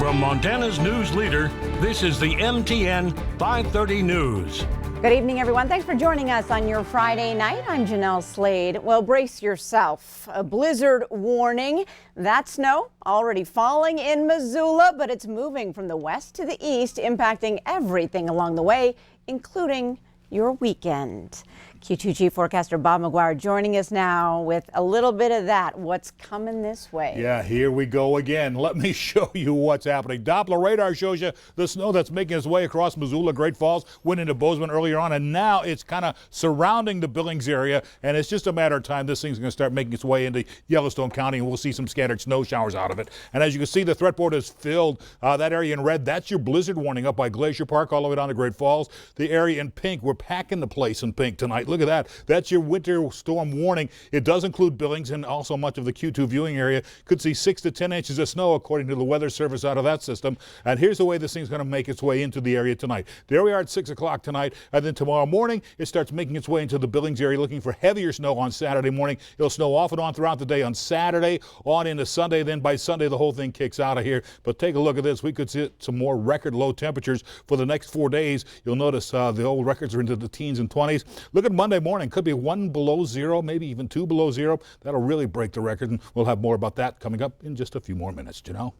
From Montana's news leader, this is the MTN 530 News. Good evening, everyone. Thanks for joining us on your Friday night. I'm Jeanelle Slade. Well, brace yourself. A blizzard warning. That snow already falling in Missoula, but it's moving from the west to the east, impacting everything along the way, including your weekend. Q2G forecaster Bob McGuire joining us now with a little bit of that. What's coming this way? Yeah, here we go again. Let me show you what's happening. Doppler radar shows you the snow that's making its way across Missoula, Great Falls, went into Bozeman earlier on, and now it's kind of surrounding the Billings area, and it's just a matter of time. This thing's going to start making its way into Yellowstone County, and we'll see some scattered snow showers out of it. And as you can see, the threat board is filled. That area in red, that's your blizzard warning up by Glacier Park all the way down to Great Falls. The area in pink, we're packing the place in pink tonight. Look at that. That's your winter storm warning. It does include Billings and also much of the Q2 viewing area. Could see 6 to 10 inches of snow according to the weather service out of that system. And here's the way this thing's going to make its way into the area tonight. There we are at 6 o'clock tonight. And then tomorrow morning, it starts making its way into the Billings area, looking for heavier snow on Saturday morning. It'll snow off and on throughout the day on Saturday, on into Sunday. Then by Sunday, the whole thing kicks out of here. But take a look at this. We could see some more record low temperatures for the next 4 days. You'll notice the old records are into the teens and 20s. Look at Monday morning. Could be 1 below zero, maybe even 2 below zero. That'll really break the record, and we'll have more about that coming up in just a few more minutes. Jeanelle?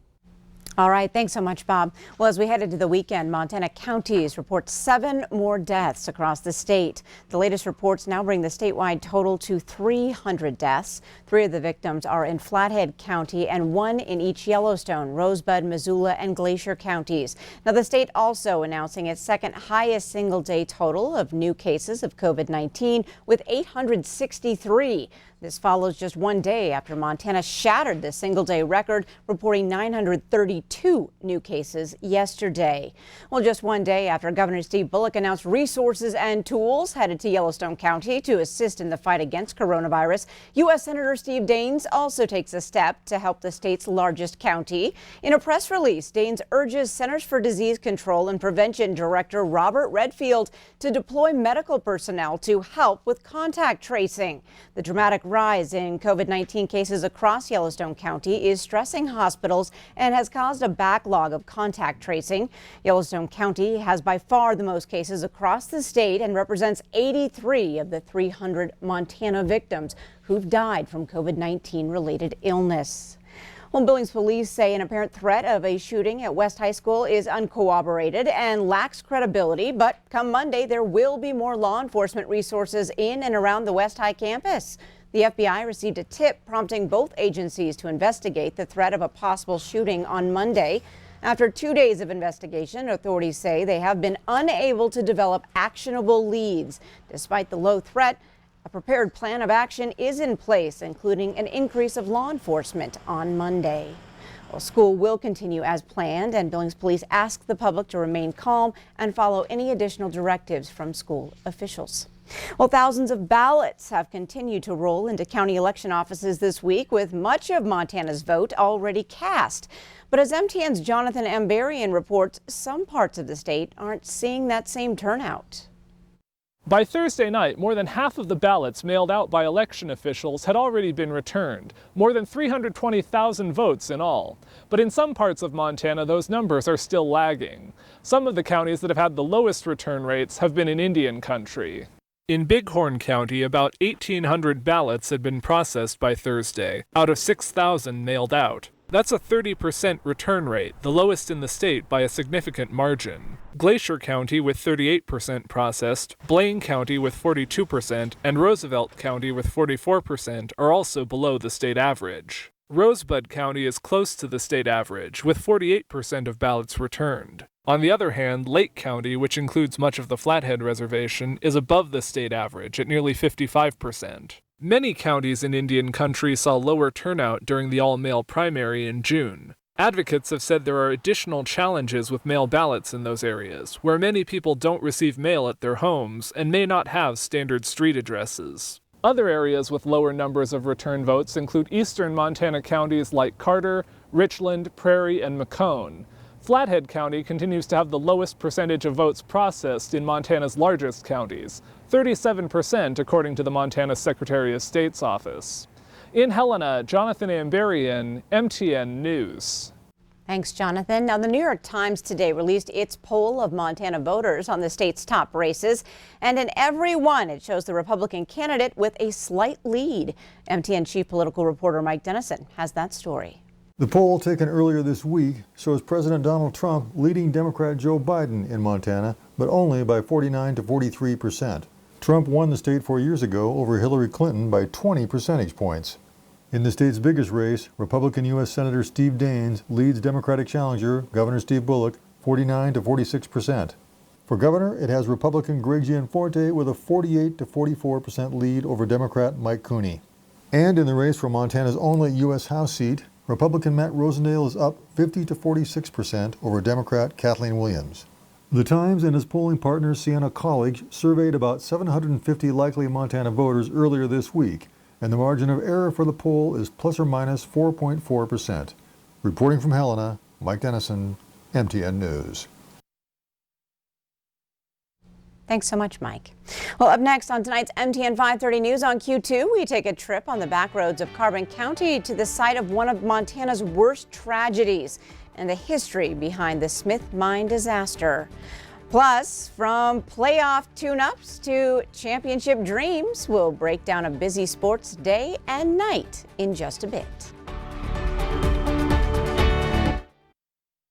All right. Thanks so much, Bob. Well, as we head into the weekend, Montana counties report 7 more deaths across the state. The latest reports now bring the statewide total to 300 deaths. 3 of the victims are in Flathead County and 1 in each Yellowstone, Rosebud, Missoula, and Glacier counties. Now, the state also announcing its second highest single-day total of new cases of COVID-19 with 863. This follows just 1 day after Montana shattered the single-day record, reporting 932 new cases yesterday. Well, just 1 day after Governor Steve Bullock announced resources and tools headed to Yellowstone County to assist in the fight against coronavirus, U.S. Senator Steve Daines also takes a step to help the state's largest county. In a press release, Daines urges Centers for Disease Control and Prevention Director Robert Redfield to deploy medical personnel to help with contact tracing. The dramatic rise in COVID-19 cases across Yellowstone County is stressing hospitals and has caused a backlog of contact tracing. Yellowstone County has by far the most cases across the state and represents 83 of the 300 Montana victims who've died from COVID-19 related illness. Well, Billings police say an apparent threat of a shooting at West High School is uncorroborated and lacks credibility, but come Monday, there will be more law enforcement resources in and around the West High campus. The FBI received a tip prompting both agencies to investigate the threat of a possible shooting on Monday. After 2 days of investigation, authorities say they have been unable to develop actionable leads. Despite the low threat, a prepared plan of action is in place, including an increase of law enforcement on Monday. Well, school will continue as planned, and Billings police ask the public to remain calm and follow any additional directives from school officials. Well, thousands of ballots have continued to roll into county election offices this week, with much of Montana's vote already cast. But as MTN's Jonathan Ambarian reports, some parts of the state aren't seeing that same turnout. By Thursday night, more than half of the ballots mailed out by election officials had already been returned, more than 320,000 votes in all. But in some parts of Montana, those numbers are still lagging. Some of the counties that have had the lowest return rates have been in Indian country. In Bighorn County, about 1,800 ballots had been processed by Thursday, out of 6,000 mailed out. That's a 30% return rate, the lowest in the state by a significant margin. Glacier County with 38% processed, Blaine County with 42%, and Roosevelt County with 44% are also below the state average. Rosebud County is close to the state average, with 48% of ballots returned. On the other hand, Lake County, which includes much of the Flathead Reservation, is above the state average at nearly 55%. Many counties in Indian country saw lower turnout during the all-mail primary in June. Advocates have said there are additional challenges with mail ballots in those areas, where many people don't receive mail at their homes and may not have standard street addresses. Other areas with lower numbers of return votes include eastern Montana counties like Carter, Richland, Prairie, and Macomb. Flathead County continues to have the lowest percentage of votes processed in Montana's largest counties, 37% according to the Montana Secretary of State's office. In Helena, Jonathan Ambarian, MTN News. Thanks, Jonathan. Now, the New York Times today released its poll of Montana voters on the state's top races. And in every one, it shows the Republican candidate with a slight lead. MTN chief political reporter Mike Dennison has that story. The poll taken earlier this week shows President Donald Trump leading Democrat Joe Biden in Montana, but only by 49 to 43%. Trump won the state 4 years ago over Hillary Clinton by 20 percentage points. In the state's biggest race, Republican U.S. Senator Steve Daines leads Democratic challenger Governor Steve Bullock 49 to 46%. For governor, it has Republican Greg Gianforte with a 48 to 44% lead over Democrat Mike Cooney. And in the race for Montana's only U.S. House seat, Republican Matt Rosendale is up 50 to 46% over Democrat Kathleen Williams. The Times and its polling partner Siena College surveyed about 750 likely Montana voters earlier this week, and the margin of error for the poll is plus or minus 4.4%. Reporting from Helena, Mike Dennison, MTN News. Thanks so much, Mike. Well, up next on tonight's MTN 530 News on Q2, we take a trip on the back roads of Carbon County to the site of one of Montana's worst tragedies and the history behind the Smith Mine disaster. Plus, from playoff tune-ups to championship dreams, we'll break down a busy sports day and night in just a bit.